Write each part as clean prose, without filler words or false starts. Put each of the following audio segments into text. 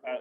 Uh,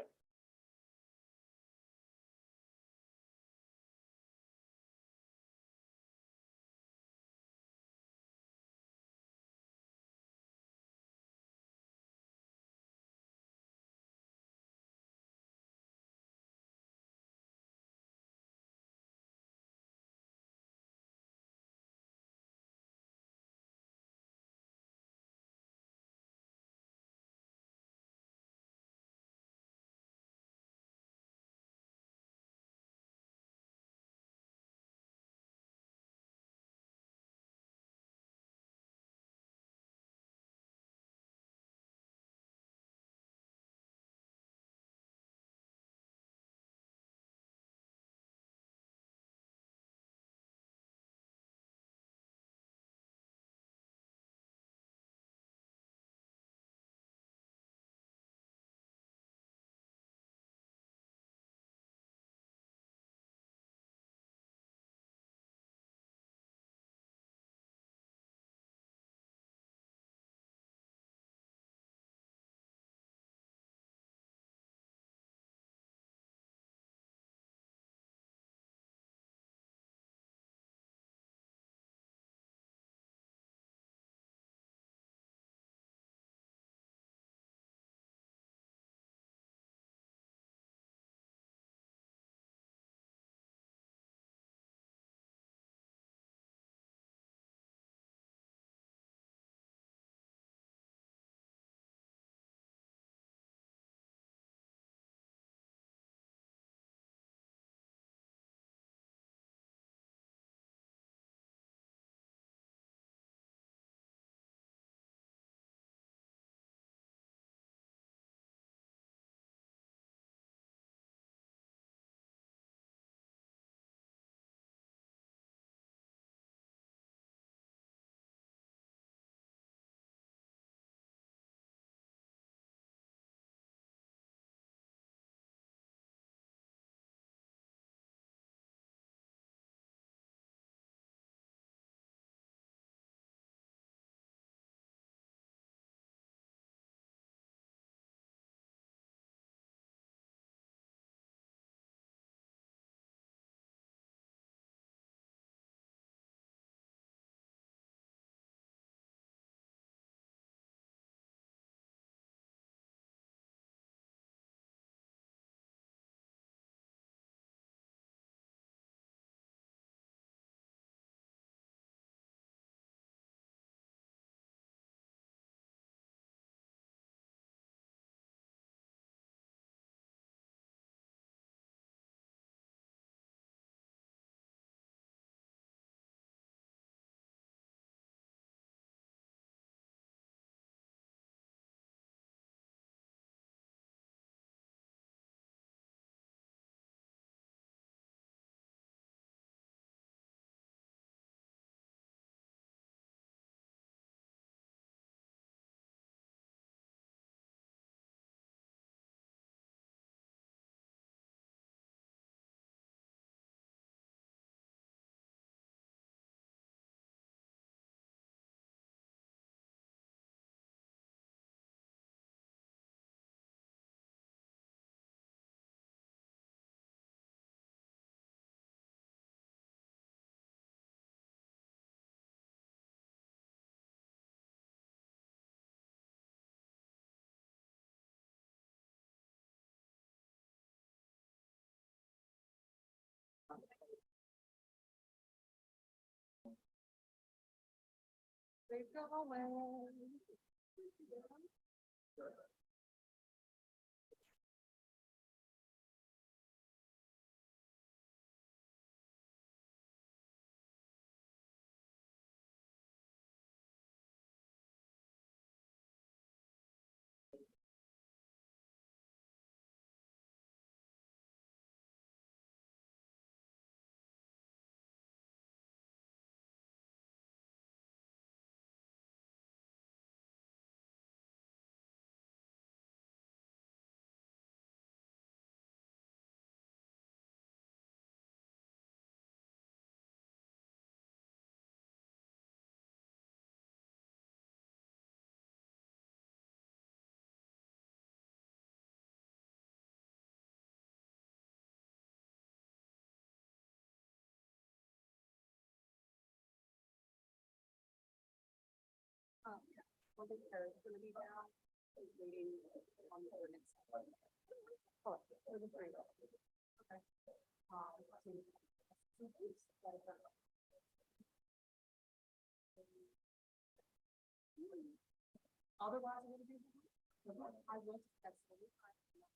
don't think Sarah's gonna be down. She's waiting on the ordinance. Oh, there's a three. Okay. Otherwise, I'm gonna do. I will. That's the time. Yeah.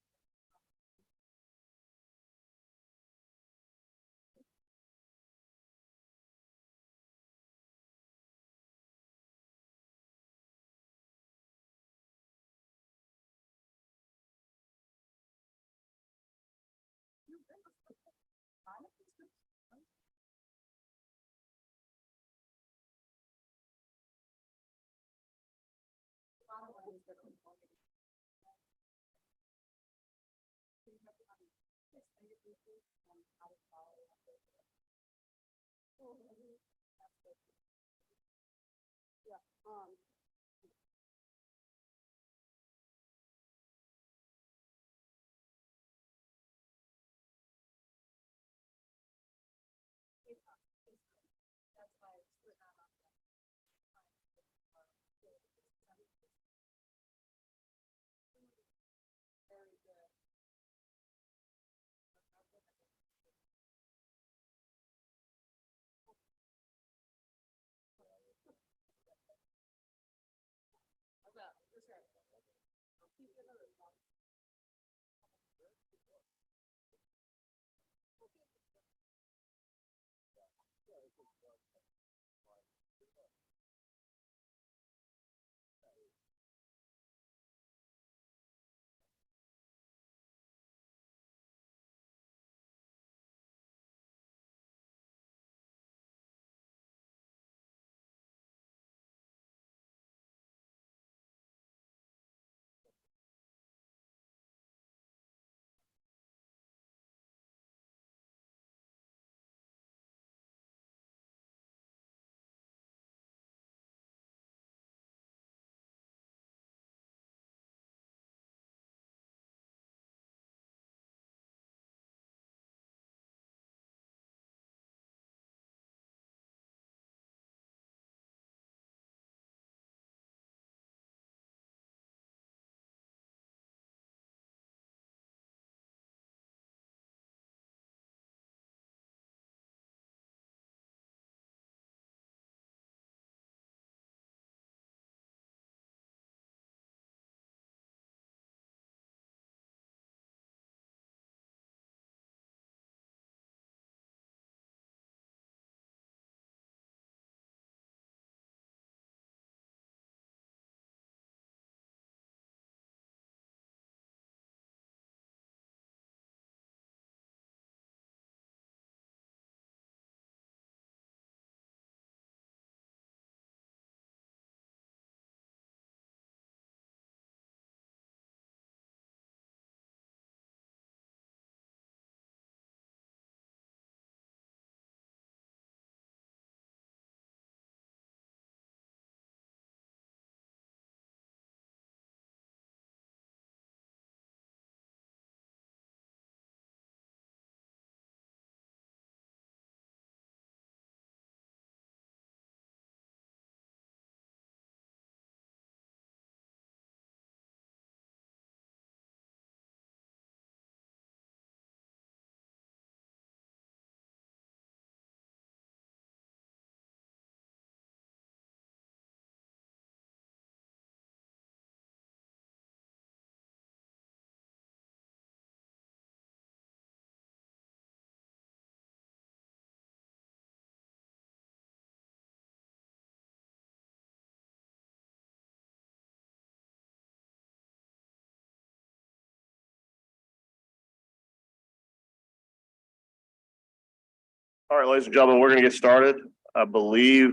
All right, ladies and gentlemen, we're going to get started. I believe,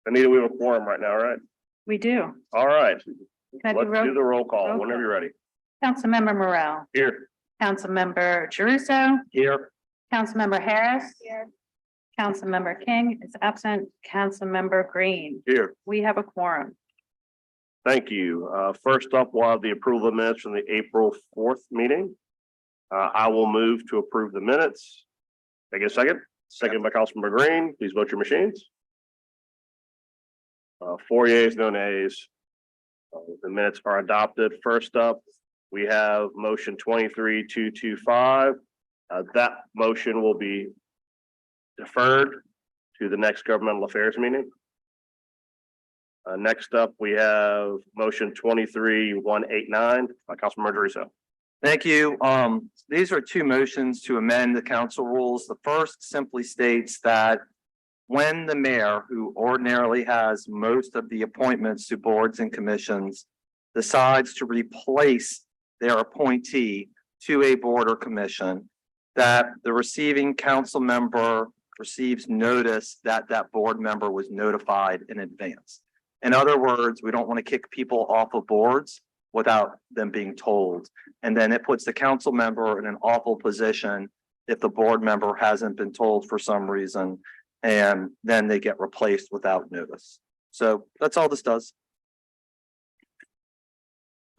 Anita, we have a quorum right now, right? We do. All right, Can I do let's do the roll call roll whenever you're ready. Councilmember Morel, Here. Councilmember Jeruso, Here. Councilmember Harris. Councilmember King is absent, Councilmember Green. Here. We have a quorum. Thank you. First up, we'll have the approval of minutes from the April 4th meeting. I will move to approve the minutes. Take a second. Second by Councilmember Green. Please vote your machines. 4 yeas, no nays. The minutes are adopted. First up, we have motion 23-225. That motion will be deferred to the next governmental affairs meeting. Next up, we have motion 23-189 by Councilmember Druso. Thank you. These are two motions to amend the council rules. The first simply states that when the mayor, who ordinarily has most of the appointments to boards and commissions, decides to replace their appointee to a board or commission, that the receiving council member receives notice that that board member was notified in advance. In other words, we don't want to kick people off of boards without them being told. And then it puts the council member in an awful position if the board member hasn't been told for some reason, and then they get replaced without notice. So that's all this does.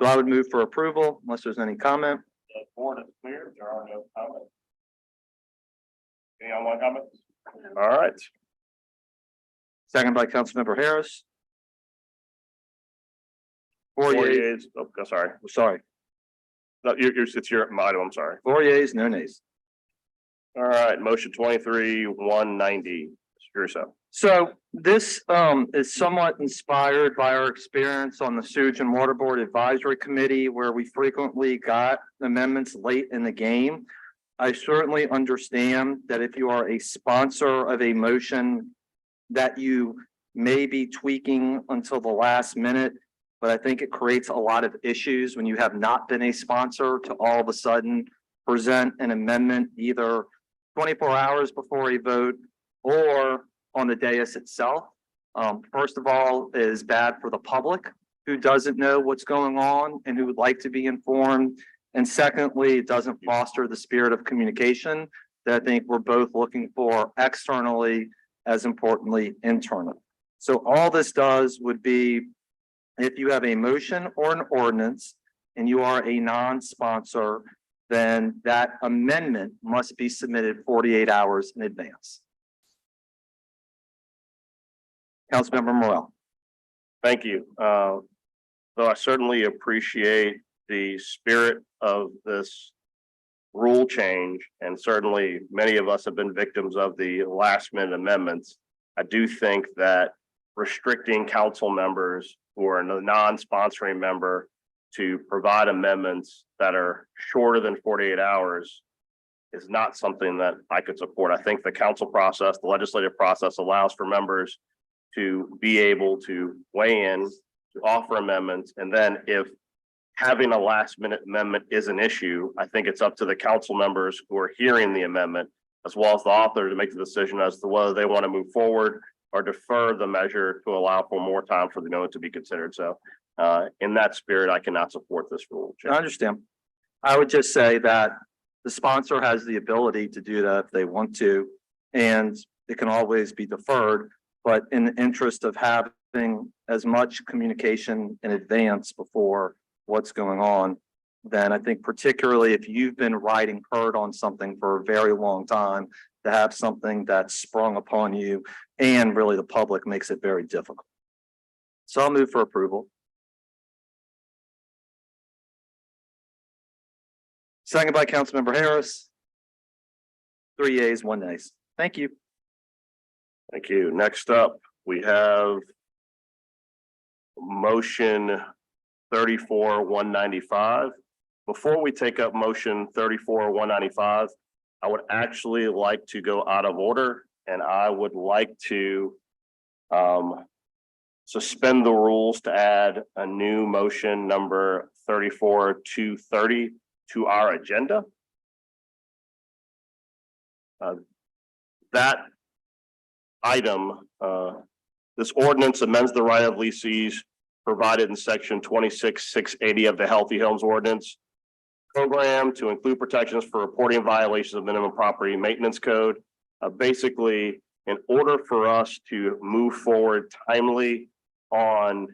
So I would move for approval unless there's any comment. The board is clear. There are no comments. Any online comments? All right. Second by Councilmember Harris. Four Four yeas, yeas. Oh, sorry. sorry, No, it's your item. I'm sorry. 4 yeas, no nays. All right, motion 23-190. Mr. Druso. So this is somewhat inspired by our experience on the Sewage and Water Board Advisory Committee, where we frequently got amendments late in the game. I certainly understand that if you are a sponsor of a motion that you may be tweaking until the last minute, but I think it creates a lot of issues when you have not been a sponsor to all of a sudden present an amendment either 24 hours before a vote or on the dais itself. First of all, it is bad for the public who doesn't know what's going on and who would like to be informed. And secondly, it doesn't foster the spirit of communication that I think we're both looking for externally, as importantly, internally. So all this does would be, if you have a motion or an ordinance and you are a non-sponsor, then that amendment must be submitted 48 hours in advance. Councilmember Morel. Thank you. Though I certainly appreciate the spirit of this rule change, and certainly many of us have been victims of the last minute amendments. I do think that restricting council members who are a non-sponsoring member to provide amendments that are shorter than 48 hours is not something that I could support. I think the council process, the legislative process, allows for members to be able to weigh in, to offer amendments, and then if having a last minute amendment is an issue, I think it's up to the council members who are hearing the amendment, as well as the author, to make the decision as to whether they want to move forward or defer the measure to allow for more time for the note to be considered. So in that spirit, I cannot support this rule. I understand. I would just say that the sponsor has the ability to do that if they want to, and it can always be deferred. But in the interest of having as much communication in advance before what's going on, then I think particularly if you've been riding herd on something for a very long time, to have something that's sprung upon you and really the public makes it very difficult. So I'll move for approval. Second by Councilmember Harris. 3 yeas, 1 nay. Thank you. Thank you. Next up, we have motion 34-195. Before we take up motion 34-195, I would actually like to go out of order, and I would like to suspend the rules to add a new motion number 34-230 to our agenda. That item, this ordinance amends the right of leasees provided in section 26-680 of the Healthy Homes Ordinance program to include protections for reporting violations of minimum property maintenance code. Basically, in order for us to move forward timely on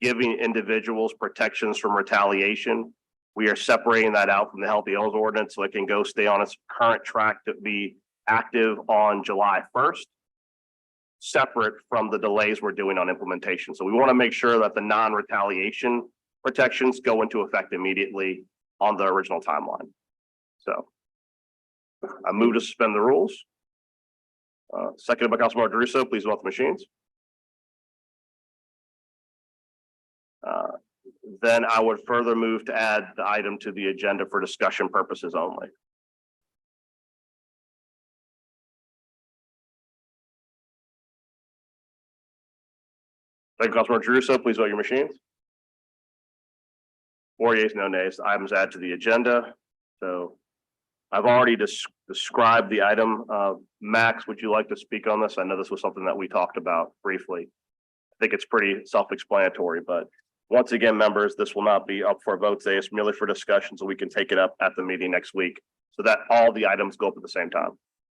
giving individuals protections from retaliation, we are separating that out from the Healthy Homes Ordinance so it can go stay on its current track to be active on July 1st. separate from the delays we're doing on implementation. So we want to make sure that the non-retaliation protections go into effect immediately on the original timeline. So I move to suspend the rules. Seconded by Councilmember Druso. Please vote the machines. Then I would further move to add the item to the agenda for discussion purposes only. Thank you, Councilmember Druso. Please vote your machines. 4 yeas, no nays. The items add to the agenda. So I've already described the item. Max, would you like to speak on this? I know this was something that we talked about briefly. I think it's pretty self-explanatory, but once again, members, this will not be up for a vote today. It's merely for discussion, so we can take it up at the meeting next week so that all the items go up at the same time.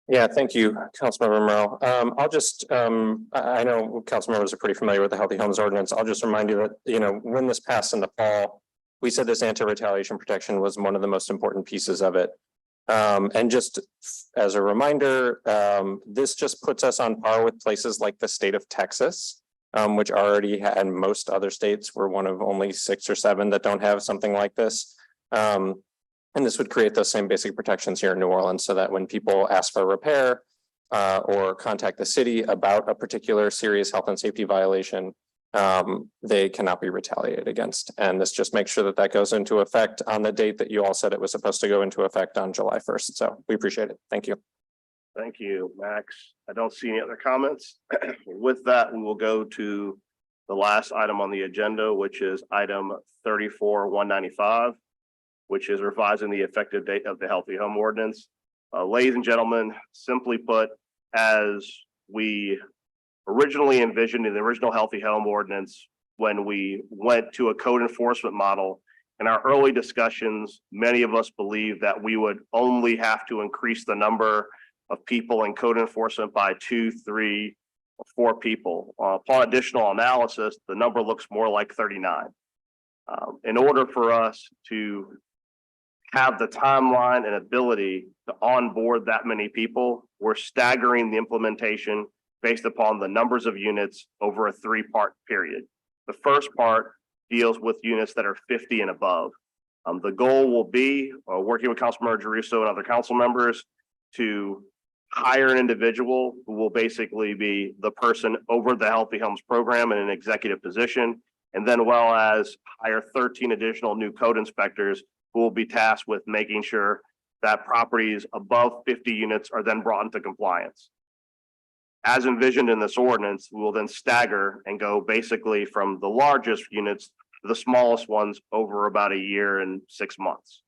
Yeah, thank you, Councilmember Morrell. I'll just, I know council members are pretty familiar with the Healthy Homes Ordinance. I'll just remind you that, you know, when this passed in the fall, we said this anti-retaliation protection was one of the most important pieces of it. And just as a reminder, this just puts us on par with places like the state of Texas, which already had, and most other states were one of only 6 or 7 that don't have something like this. And this would create those same basic protections here in New Orleans so that when people ask for repair or contact the city about a particular serious health and safety violation, they cannot be retaliated against. And this just makes sure that that goes into effect on the date that you all said it was supposed to go into effect on July 1st. So we appreciate it. Thank you. Thank you, Max. I don't see any other comments. With that, we will go to the last item on the agenda, which is item 34-195, which is revising the effective date of the Healthy Home Ordinance. Ladies and gentlemen, simply put, as we originally envisioned in the original Healthy Home Ordinance, when we went to a code enforcement model, in our early discussions, many of us believed that we would only have to increase the number of people in code enforcement by 2, 3, or 4 people. Upon additional analysis, the number looks more like 39. In order for us to have the timeline and ability to onboard that many people, we're staggering the implementation based upon the numbers of units over a 3-part period. The first part deals with units that are 50 and above. The goal will be, working with Councilmember Druso and other council members, to hire an individual who will basically be the person over the Healthy Homes program in an executive position, and then well as hire 13 additional new code inspectors who will be tasked with making sure that properties above 50 units are then brought into compliance. As envisioned in this ordinance, we will then stagger and go basically from the largest units to the smallest ones over about a year and 6 months.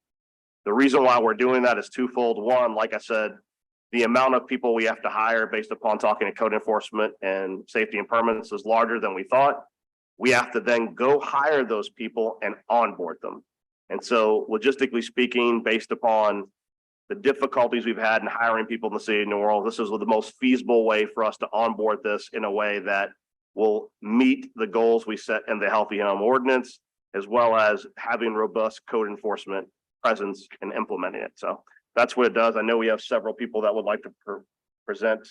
The reason why we're doing that is twofold. One, like I said, the amount of people we have to hire based upon talking to code enforcement and safety and permits is larger than we thought. We have to then go hire those people and onboard them. And so logistically speaking, based upon the difficulties we've had in hiring people in the city of New Orleans, this is the most feasible way for us to onboard this in a way that will meet the goals we set in the Healthy Home Ordinance, as well as having robust code enforcement presence and implementing it. So that's what it does. I know we have several people that would like to present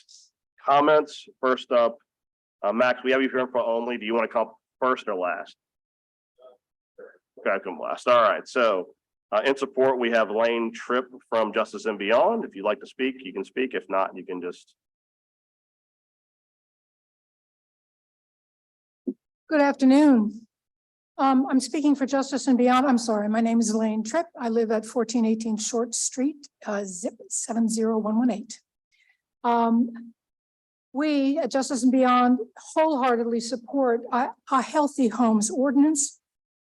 comments. First up, Max, we have you here for only. Do you want to come first or last? Okay, come last. All right. So in support, we have Lane Tripp from Justice and Beyond. If you'd like to speak, you can speak. If not, you can just. Good afternoon. I'm speaking for Justice and Beyond. I'm sorry, my name is Elaine Tripp. I live at 1418 Short Street, zip 70118. We at Justice and Beyond wholeheartedly support a Healthy Homes Ordinance.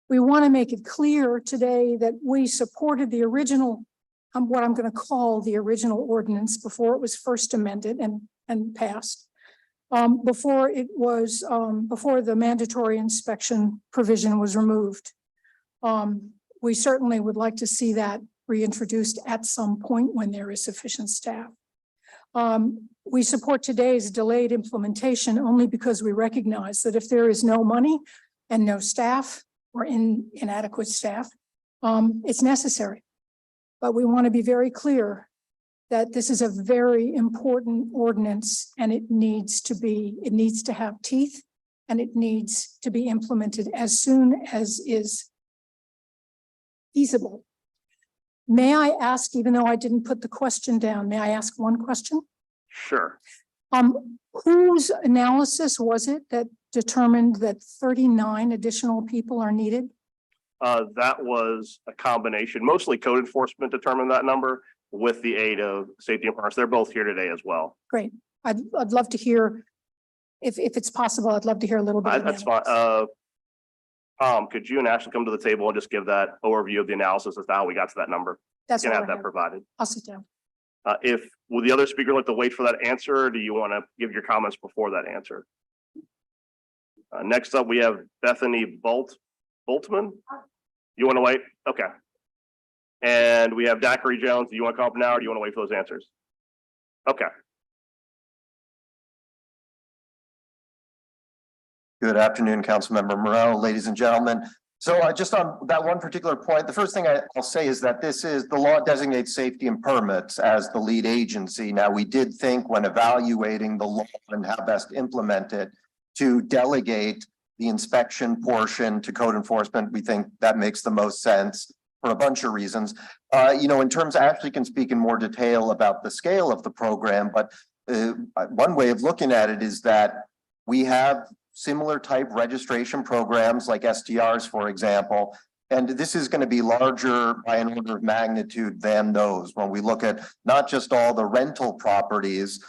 We want to make it clear today that we supported the original, what I'm going to call the original ordinance before it was first amended and passed. Before the mandatory inspection provision was removed. We certainly would like to see that reintroduced at some point when there is sufficient staff. We support today's delayed implementation only because we recognize that if there is no money and no staff or inadequate staff, it's necessary. But we want to be very clear that this is a very important ordinance and it needs to have teeth and it needs to be implemented as soon as is feasible. May I ask, even though I didn't put the question down, may I ask one question? Sure. Whose analysis was it that determined that 39 additional people are needed? That was a combination, mostly code enforcement determined that number with the aid of safety and parks. They're both here today as well. Great. I'd love to hear, if it's possible, I'd love to hear a little bit. That's fine. Tom, could you and Ashley come to the table and just give that overview of the analysis as to how we got to that number? That's You can all have I that have. provided. I'll sit down. Would the other speaker like to wait for that answer, or do you want to give your comments before that answer? Next up, we have Bethany Boltman. You want to wait? Okay. And we have Daiquiri Jones. Do you want to come up now, or do you want to wait for those answers? Okay. Good afternoon, Councilmember Morel, ladies and gentlemen. So just on that one particular point, the first thing I'll say is that the law designates safety and permits as the lead agency. Now, we did think when evaluating the law and how best implement it to delegate the inspection portion to code enforcement. We think that makes the most sense for a bunch of reasons. In terms, Ashley can speak in more detail about the scale of the program, but one way of looking at it is that we have similar type registration programs like STRs, for example, and this is going to be larger by an order of magnitude than those when we look at not just all the rental properties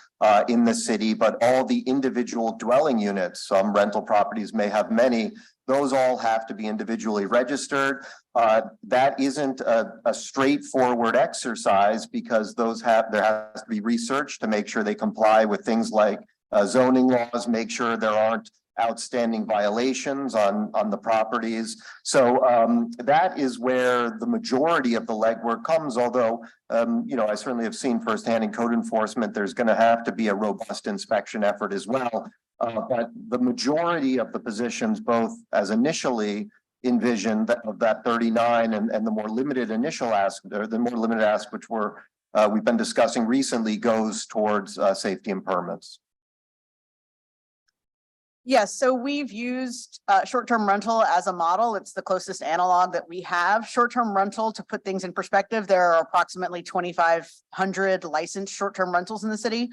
in the city, but all the individual dwelling units. Some rental properties may have many. Those all have to be individually registered. That isn't a straightforward exercise because there has to be research to make sure they comply with things like zoning laws, make sure there aren't outstanding violations on the properties. So that is where the majority of the legwork comes, although I certainly have seen firsthand in code enforcement there's going to have to be a robust inspection effort as well. But the majority of the positions, both as initially envisioned of that 39 and the more limited initial ask, or the more limited ask, which we've been discussing recently, goes towards safety and permits. Yes, so we've used short-term rental as a model. It's the closest analog that we have. Short-term rental, to put things in perspective, there are approximately 2,500 licensed short-term rentals in the city.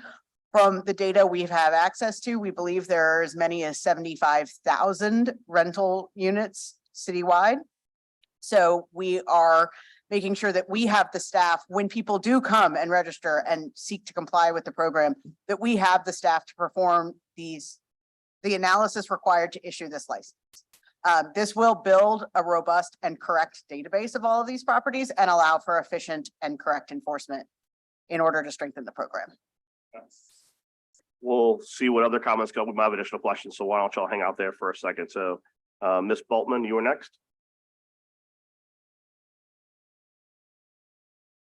From the data we have access to, we believe there are as many as 75,000 rental units citywide. So we are making sure that we have the staff when people do come and register and seek to comply with the program, that we have the staff to perform the analysis required to issue this license. This will build a robust and correct database of all of these properties and allow for efficient and correct enforcement in order to strengthen the program. We'll see what other comments come. We might have additional questions, so why don't y'all hang out there for a second? So Ms. Boltman, you were next.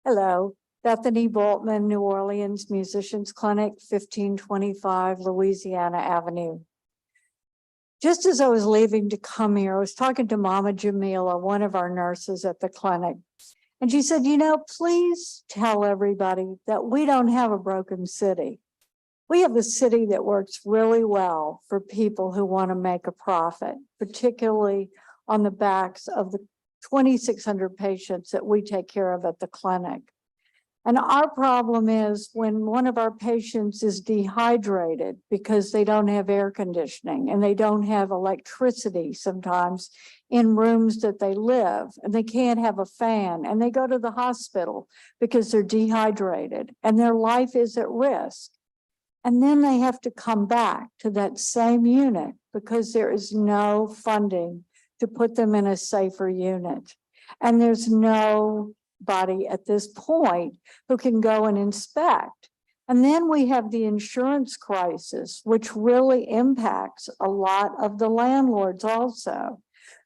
Hello, Bethany Boltman, New Orleans Musicians Clinic, 1525 Louisiana Avenue. Just as I was leaving to come here, I was talking to Mama Jamila, one of our nurses at the clinic. And she said, please tell everybody that we don't have a broken city. We have a city that works really well for people who want to make a profit, particularly on the backs of the 2,600 patients that we take care of at the clinic. And our problem is when one of our patients is dehydrated because they don't have air conditioning and they don't have electricity sometimes in rooms that they live, and they can't have a fan, and they go to the hospital because they're dehydrated and their life is at risk. And then they have to come back to that same unit because there is no funding to put them in a safer unit. And there's nobody at this point who can go and inspect. And then we have the insurance crisis, which really impacts a lot of the landlords also.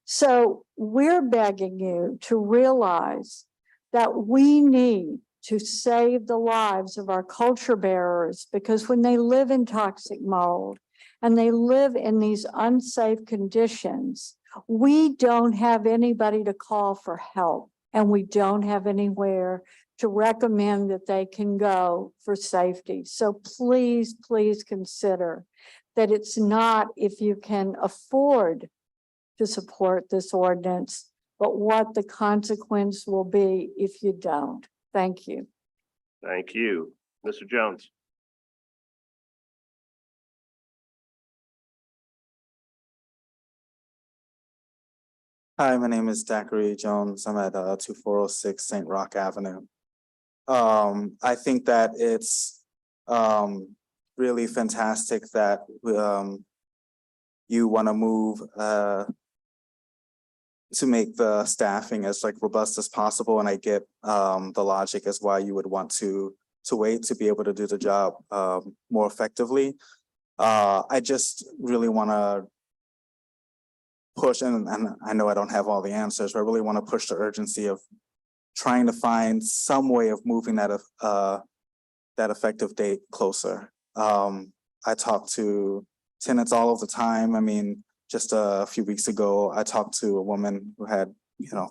So we're begging you to realize that we need to save the lives of our culture bearers, because when they live in toxic mold and they live in these unsafe conditions, we don't have anybody to call for help. and we don't have anywhere to recommend that they can go for safety. So please, please consider that it's not if you can afford to support this ordinance, but what the consequence will be if you don't. Thank you. Thank you. Mr. Jones. Hi, my name is Zachary Jones. I'm at 2406 St. Rock Avenue. I think that it's really fantastic that you want to move to make the staffing as like robust as possible, and I get the logic as why you would want to wait to be able to do the job more effectively. I just really want to push, and I know I don't have all the answers, but I really want to push the urgency of trying to find some way of moving that effective date closer. I talk to tenants all of the time. I mean, just a few weeks ago, I talked to a woman who had,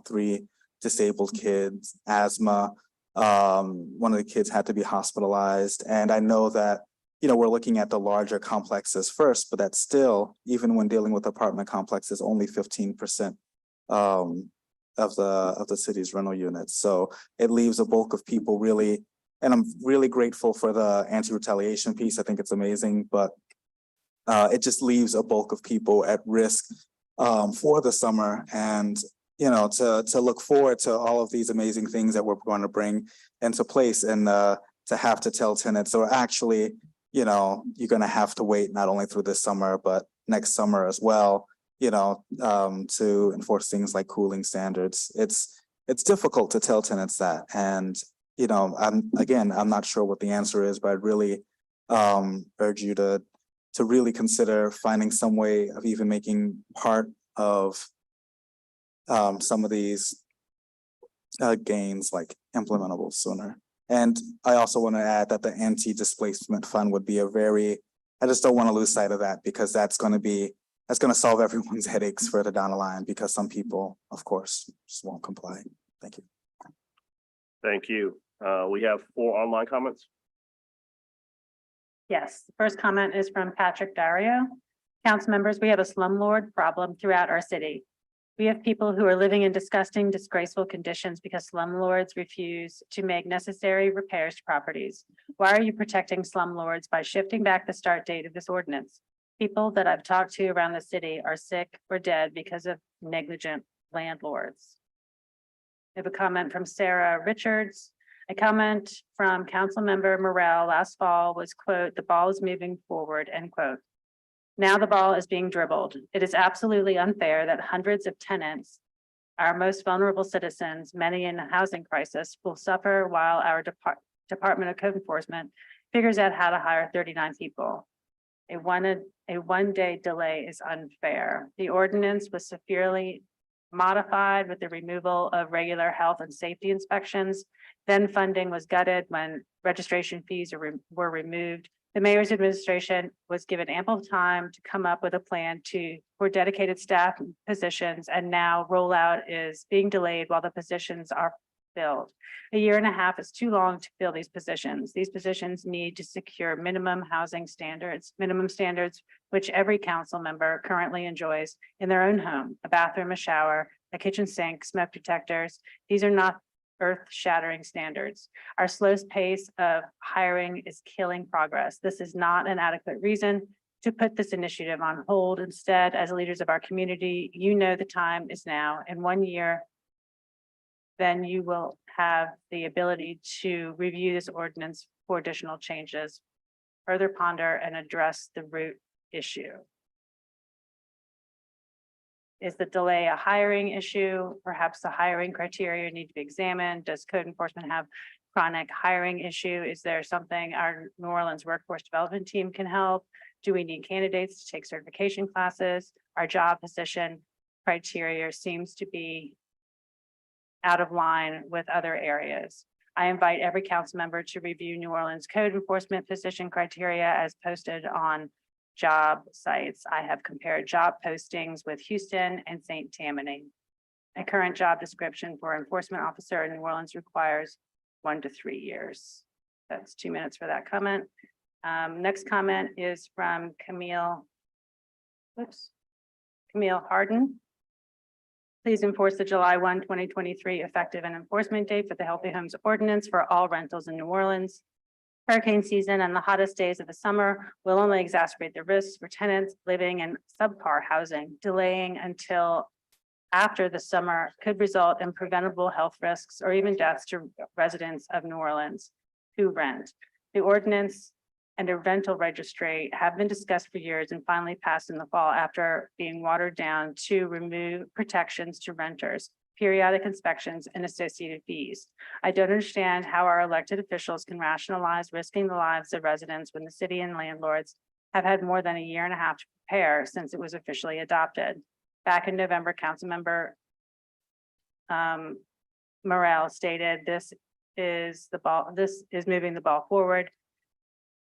3 disabled kids, asthma. One of the kids had to be hospitalized. And I know that, we're looking at the larger complexes first, but that's still, even when dealing with apartment complexes, only 15% of the city's rental units. So it leaves a bulk of people really, and I'm really grateful for the anti-retaliation piece. I think it's amazing, but it just leaves a bulk of people at risk for the summer. And, to look forward to all of these amazing things that we're going to bring into place, and to have to tell tenants, or actually, you're going to have to wait not only through this summer, but next summer as well, to enforce things like cooling standards. It's difficult to tell tenants that. And, I'm not sure what the answer is, but I'd really urge you to really consider finding some way of even making part of some of these gains like implementable sooner. And I also want to add that the anti-displacement fund would be I just don't want to lose sight of that, because that's going to solve everyone's headaches further down the line, because some people, of course, just won't comply. Thank you. Thank you. We have 4 online comments. Yes, the first comment is from Patrick Dario. Council members, we have a slumlord problem throughout our city. We have people who are living in disgusting, disgraceful conditions because slumlords refuse to make necessary repairs to properties. Why are you protecting slumlords by shifting back the start date of this ordinance? People that I've talked to around the city are sick or dead because of negligent landlords. I have a comment from Sarah Richards. A comment from Councilmember Morrell last fall was, quote, "The ball is moving forward," end quote. Now the ball is being dribbled. It is absolutely unfair that hundreds of tenants, our most vulnerable citizens, many in a housing crisis, will suffer while our Department of Code Enforcement figures out how to hire 39 people. A one-day delay is unfair. The ordinance was severely modified with the removal of regular health and safety inspections. Then funding was gutted when registration fees were removed. The mayor's administration was given ample time to come up with a plan for dedicated staff positions, and now rollout is being delayed while the positions are filled. A year and a half is too long to fill these positions. These positions need to secure minimum standards, which every council member currently enjoys in their own home: a bathroom, a shower, a kitchen sink, smoke detectors. These are not earth-shattering standards. Our slow pace of hiring is killing progress. This is not an adequate reason to put this initiative on hold. Instead, as leaders of our community, the time is now. In 1 year, then you will have the ability to review this ordinance for additional changes, further ponder and address the root issue. Is the delay a hiring issue? Perhaps the hiring criteria need to be examined. Does code enforcement have chronic hiring issue? Is there something our New Orleans workforce development team can help? Do we need candidates to take certification classes? Our job position criteria seems to be out of line with other areas. I invite every council member to review New Orleans code enforcement position criteria as posted on job sites. I have compared job postings with Houston and St. Tammany. A current job description for enforcement officer in New Orleans requires 1 to 3 years. That's 2 minutes for that comment. Next comment is from Camille. Camille Harden. Please enforce the July 1, 2023 effective and enforcement date for the Healthy Homes Ordinance for all rentals in New Orleans. Hurricane season and the hottest days of the summer will only exacerbate the risks for tenants living in subpar housing. Delaying until after the summer could result in preventable health risks or even deaths to residents of New Orleans who rent. The ordinance and a rental registry have been discussed for years and finally passed in the fall after being watered down to remove protections to renters, periodic inspections, and associated fees. I don't understand how our elected officials can rationalize risking the lives of residents when the city and landlords have had more than a year and a half to prepare since it was officially adopted. Back in November, Councilmember Morel stated this is moving the ball forward,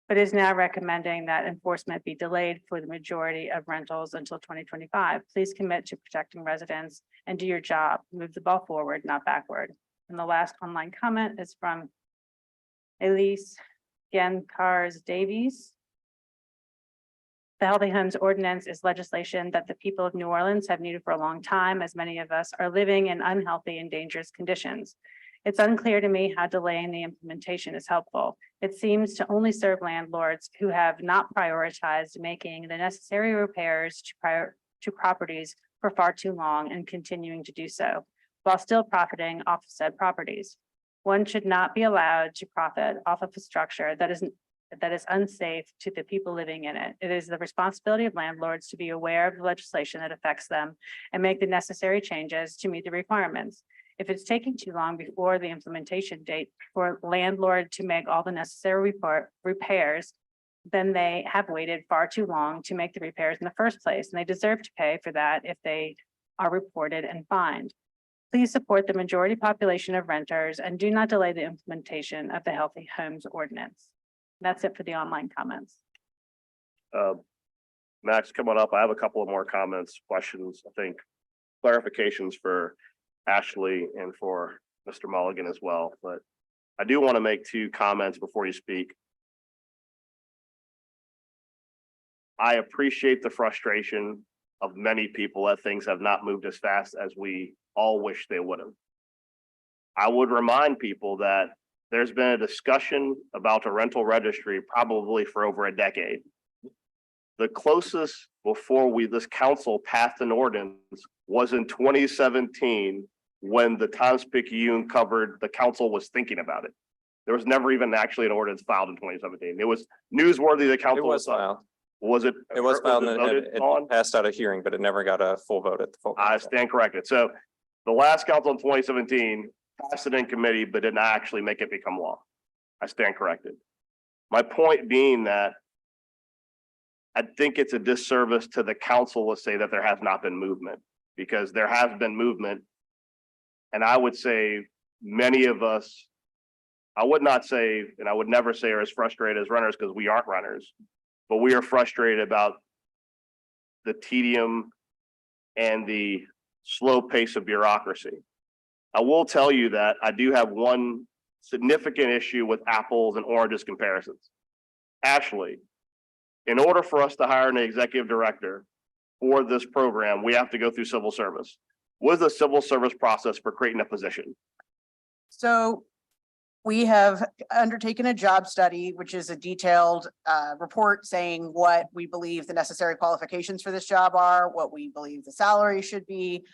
but is now recommending that enforcement be delayed for the majority of rentals until 2025. Please commit to protecting residents and do your job. Move the ball forward, not backward. And the last online comment is from Elise Gancars Davies. The Healthy Homes Ordinance is legislation that the people of New Orleans have needed for a long time, as many of us are living in unhealthy and dangerous conditions. It's unclear to me how delaying the implementation is helpful. It seems to only serve landlords who have not prioritized making the necessary repairs to properties for far too long and continuing to do so, while still profiting off of said properties. One should not be allowed to profit off of a structure that is unsafe to the people living in it. It is the responsibility of landlords to be aware of the legislation that affects them and make the necessary changes to meet the requirements. If it's taking too long before the implementation date for landlord to make all the necessary repairs, then they have waited far too long to make the repairs in the first place, and they deserve to pay for that if they are reported and fined. Please support the majority population of renters and do not delay the implementation of the Healthy Homes Ordinance. That's it for the online comments. Max, come on up. I have a couple of more comments, questions, I think clarifications for Ashley and for Mr. Mulligan as well, but I do want to make 2 comments before you speak. I appreciate the frustration of many people that things have not moved as fast as we all wish they would have. I would remind people that there's been a discussion about a rental registry probably for over a decade. The closest before this council passed an ordinance was in 2017 when the Times-Picayune covered, the council was thinking about it. There was never even actually an ordinance filed in 2017. It was newsworthy. The It council was filed. Was it? It was filed and voted on? it passed out a hearing, but it never got a full vote at the full. I council. stand corrected. So the last council in 2017 passed it in committee, but did not actually make it become law. I stand corrected. My point being that I think it's a disservice to the council to say that there has not been movement, because there has been movement. And I would say many of us, I would not say, and I would never say are as frustrated as runners, because we aren't runners, but we are frustrated about the tedium and the slow pace of bureaucracy. I will tell you that I do have one significant issue with apples and oranges comparisons. Ashley, in order for us to hire an executive director for this program, we have to go through civil service. What is the civil service process for creating a position? So we have undertaken a job study, which is a detailed report saying what we believe the necessary qualifications for this job are, what we believe the salary should be,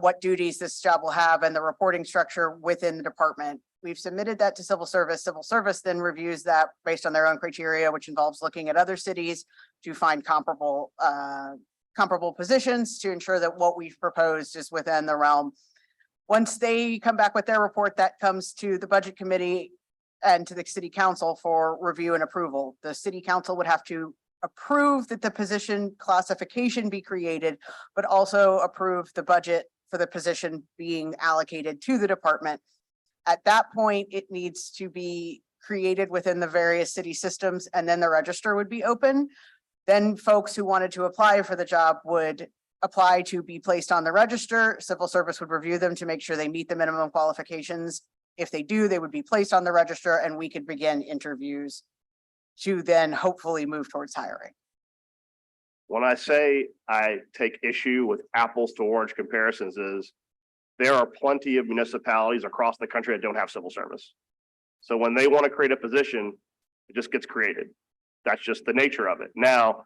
what duties this job will have, and the reporting structure within the department. We've submitted that to civil service. Civil service then reviews that based on their own criteria, which involves looking at other cities to find comparable positions to ensure that what we've proposed is within the realm. Once they come back with their report, that comes to the budget committee and to the city council for review and approval. The city council would have to approve that the position classification be created, but also approve the budget for the position being allocated to the department. At that point, it needs to be created within the various city systems, and then the register would be open. Then folks who wanted to apply for the job would apply to be placed on the register. Civil service would review them to make sure they meet the minimum qualifications. If they do, they would be placed on the register and we could begin interviews to then hopefully move towards hiring. When I say I take issue with apples to orange comparisons is there are plenty of municipalities across the country that don't have civil service. So when they want to create a position, it just gets created. That's just the nature of it. Now,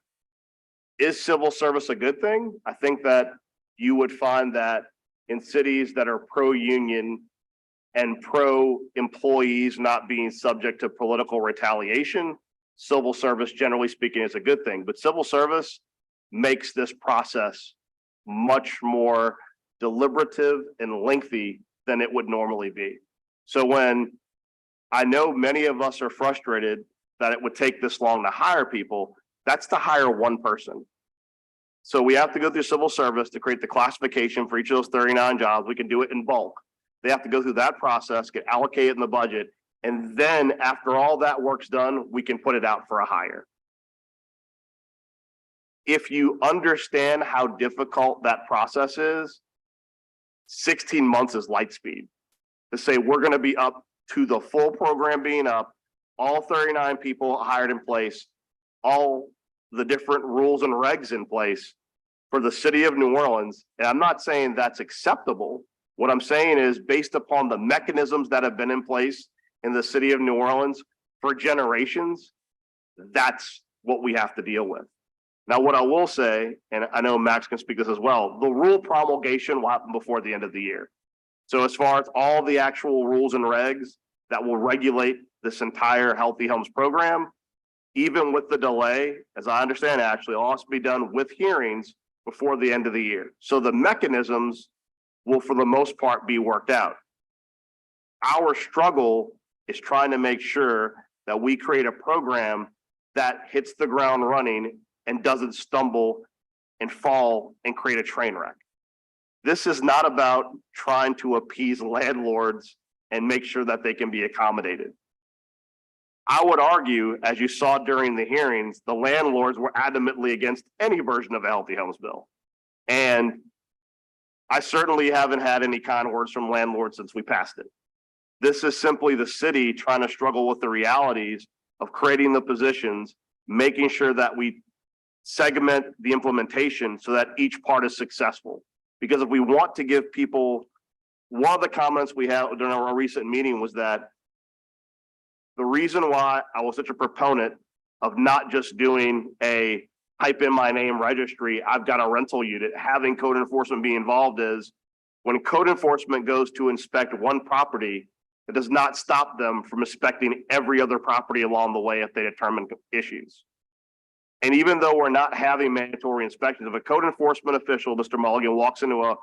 is civil service a good thing? I think that you would find that in cities that are pro-union and pro-employees not being subject to political retaliation, civil service, generally speaking, is a good thing. But civil service makes this process much more deliberative and lengthy than it would normally be. So when I know many of us are frustrated that it would take this long to hire people, that's to hire one person. So we have to go through civil service to create the classification for each of those 39 jobs. We can do it in bulk. They have to go through that process, get allocated in the budget, and then after all that work's done, we can put it out for a hire. If you understand how difficult that process is, 16 months is light speed. To say we're going to be up to the full program being up, all 39 people hired in place, all the different rules and regs in place for the city of New Orleans. And I'm not saying that's acceptable. What I'm saying is based upon the mechanisms that have been in place in the city of New Orleans for generations, that's what we have to deal with. Now, what I will say, and I know Max can speak this as well, the rule promulgation will happen before the end of the year. So as far as all the actual rules and regs that will regulate this entire Healthy Homes program, even with the delay, as I understand, actually, it'll also be done with hearings before the end of the year. So the mechanisms will, for the most part, be worked out. Our struggle is trying to make sure that we create a program that hits the ground running and doesn't stumble and fall and create a train wreck. This is not about trying to appease landlords and make sure that they can be accommodated. I would argue, as you saw during the hearings, the landlords were adamantly against any version of a Healthy Homes bill. And I certainly haven't had any kind words from landlords since we passed it. This is simply the city trying to struggle with the realities of creating the positions, making sure that we segment the implementation so that each part is successful. Because if we want to give people, one of the comments we had during our recent meeting was that the reason why I was such a proponent of not just doing a type in my name registry, I've got a rental unit, having code enforcement be involved is when code enforcement goes to inspect one property, it does not stop them from inspecting every other property along the way if they determine issues. And even though we're not having mandatory inspections, if a code enforcement official, Mr. Mulligan, walks into a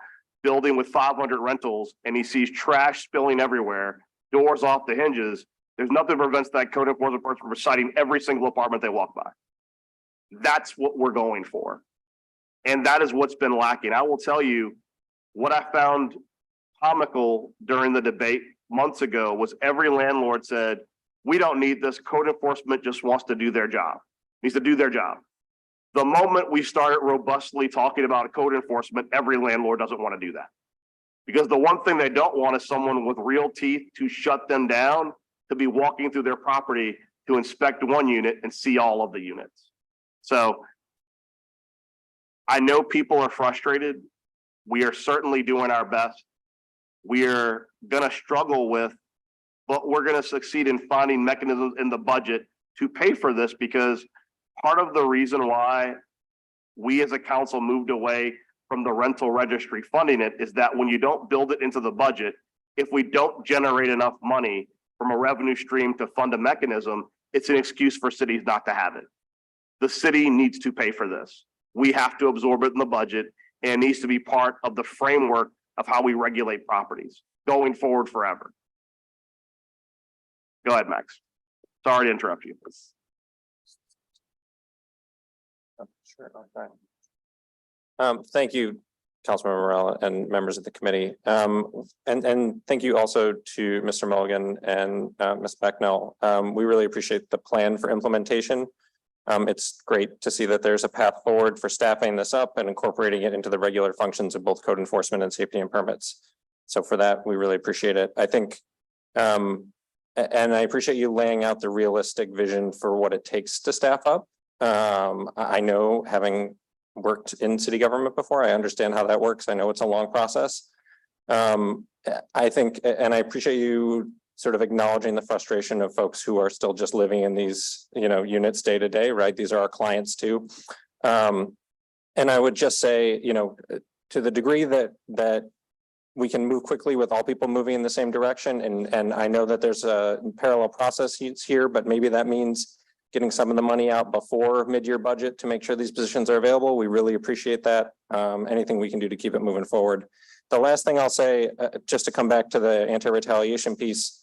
building with 500 rentals and he sees trash spilling everywhere, doors off the hinges, there's nothing that prevents that code enforcement person from citing every single apartment they walk by. That's what we're going for. And that is what's been lacking. I will tell you what I found comical during the debate months ago was every landlord said, we don't need this. Code enforcement just wants to do their job, needs to do their job. The moment we started robustly talking about code enforcement, every landlord doesn't want to do that. Because the one thing they don't want is someone with real teeth to shut them down, to be walking through their property to inspect one unit and see all of the units. So I know people are frustrated. We are certainly doing our best. We're going to struggle with, but we're going to succeed in finding mechanisms in the budget to pay for this, because part of the reason why we as a council moved away from the rental registry funding it is that when you don't build it into the budget, if we don't generate enough money from a revenue stream to fund a mechanism, it's an excuse for cities not to have it. The city needs to pay for this. We have to absorb it in the budget, and it needs to be part of the framework of how we regulate properties going forward forever. Go ahead, Max. Sorry to interrupt you. Sure. Okay. Thank you, Councilmember Morel and members of the committee. And thank you also to Mr. Mulligan and Ms. Becknell. We really appreciate the plan for implementation. It's great to see that there's a path forward for staffing this up and incorporating it into the regular functions of both code enforcement and safety and permits. So for that, we really appreciate it. I think, and I appreciate you laying out the realistic vision for what it takes to staff up. I know, having worked in city government before, I understand how that works. I know it's a long process. I think, and I appreciate you sort of acknowledging the frustration of folks who are still just living in these, units day to day, right? These are our clients too. And I would just say, to the degree that we can move quickly with all people moving in the same direction. And I know that there's a parallel process here, but maybe that means getting some of the money out before mid-year budget to make sure these positions are available. We really appreciate that. Anything we can do to keep it moving forward. The last thing I'll say, just to come back to the anti-retaliation piece,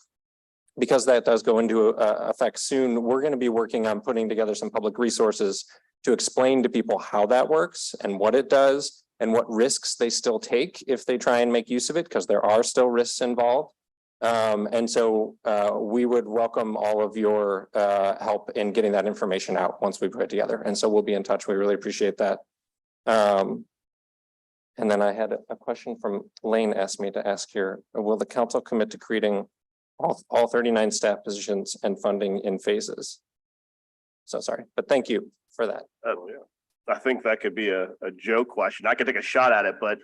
because that does go into effect soon, we're going to be working on putting together some public resources to explain to people how that works and what it does and what risks they still take if they try and make use of it, because there are still risks involved. And so we would welcome all of your help in getting that information out once we put it together. And so we'll be in touch. We really appreciate that. And then I had a question from Lane asked me to ask here. Will the council commit to creating all 39 staff positions and funding in phases? So sorry, but thank you for that. I think that could be a joke question. I could take a shot at it, but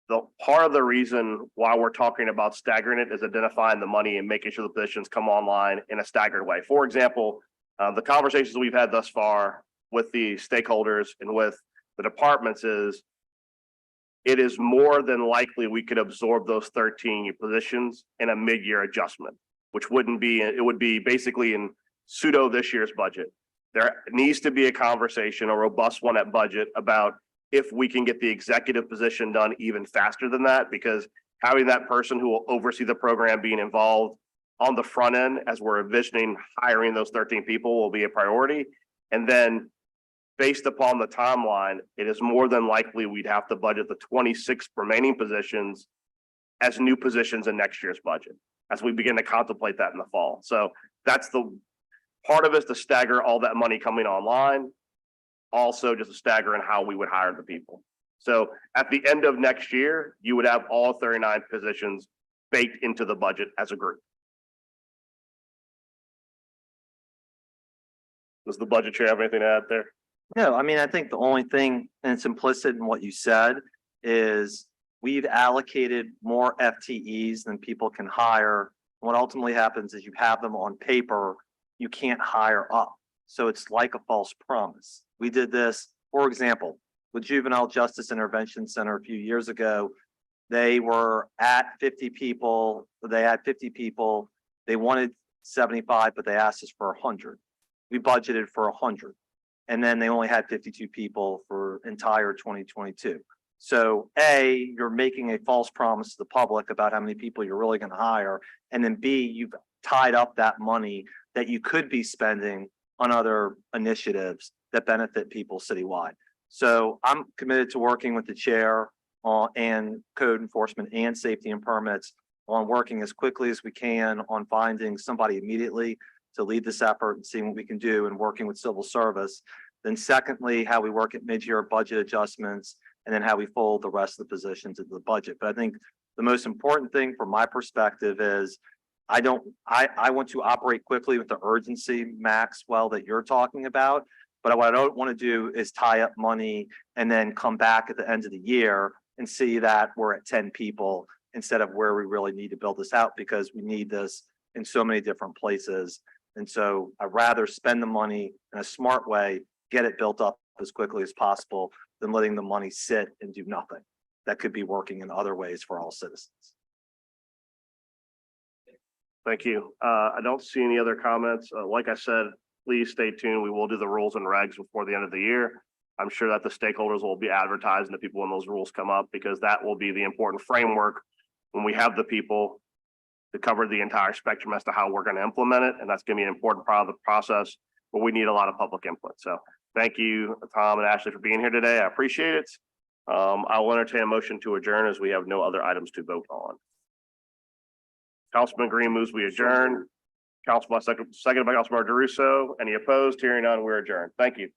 the part of the reason why we're talking about staggering it is identifying the money and making sure the positions come online in a staggered way. For example, the conversations we've had thus far with the stakeholders and with the departments is it is more than likely we could absorb those 13 positions in a mid-year adjustment, which wouldn't be, it would be basically in pseudo this year's budget. There needs to be a conversation, a robust one at budget, about if we can get the executive position done even faster than that, because having that person who will oversee the program being involved on the front end as we're envisioning hiring those 13 people will be a priority. And then based upon the timeline, it is more than likely we'd have to budget the 26 remaining positions as new positions in next year's budget as we begin to contemplate that in the fall. So that's the part of it, is to stagger all that money coming online. Also just a stagger in how we would hire the people. So at the end of next year, you would have all 39 positions baked into the budget as a group. Does the budget chair have anything to add there? No, I mean, I think the only thing, and it's implicit in what you said, is we've allocated more FTEs than people can hire. What ultimately happens is you have them on paper, you can't hire up. So it's like a false promise. We did this, for example, with Juvenile Justice Intervention Center a few years ago. They were at 50 people. They had 50 people. They wanted 75, but they asked us for 100. We budgeted for 100. And then they only had 52 people for entire 2022. So A, you're making a false promise to the public about how many people you're really going to hire. And then B, you've tied up that money that you could be spending on other initiatives that benefit people citywide. So I'm committed to working with the chair and code enforcement and safety and permits on working as quickly as we can on finding somebody immediately to lead this effort and seeing what we can do and working with civil service. Then secondly, how we work at mid-year budget adjustments, and then how we fold the rest of the positions into the budget. But I think the most important thing from my perspective is I want to operate quickly with the urgency, Maxwell, that you're talking about. But what I don't want to do is tie up money and then come back at the end of the year and see that we're at 10 people instead of where we really need to build this out, because we need this in so many different places. And so I'd rather spend the money in a smart way, get it built up as quickly as possible, than letting the money sit and do nothing that could be working in other ways for all citizens. Thank you. I don't see any other comments. Like I said, please stay tuned. We will do the rules and regs before the end of the year. I'm sure that the stakeholders will be advertising to people when those rules come up, because that will be the important framework when we have the people to cover the entire spectrum as to how we're going to implement it. And that's going to be an important part of the process, but we need a lot of public input. So thank you, Tom and Ashley, for being here today. I appreciate it. I will entertain a motion to adjourn as we have no other items to vote on. Councilman Green moves we adjourn. Seconded by Councilmember DeRusso. Any opposed? Hearing none, we're adjourned. Thank you.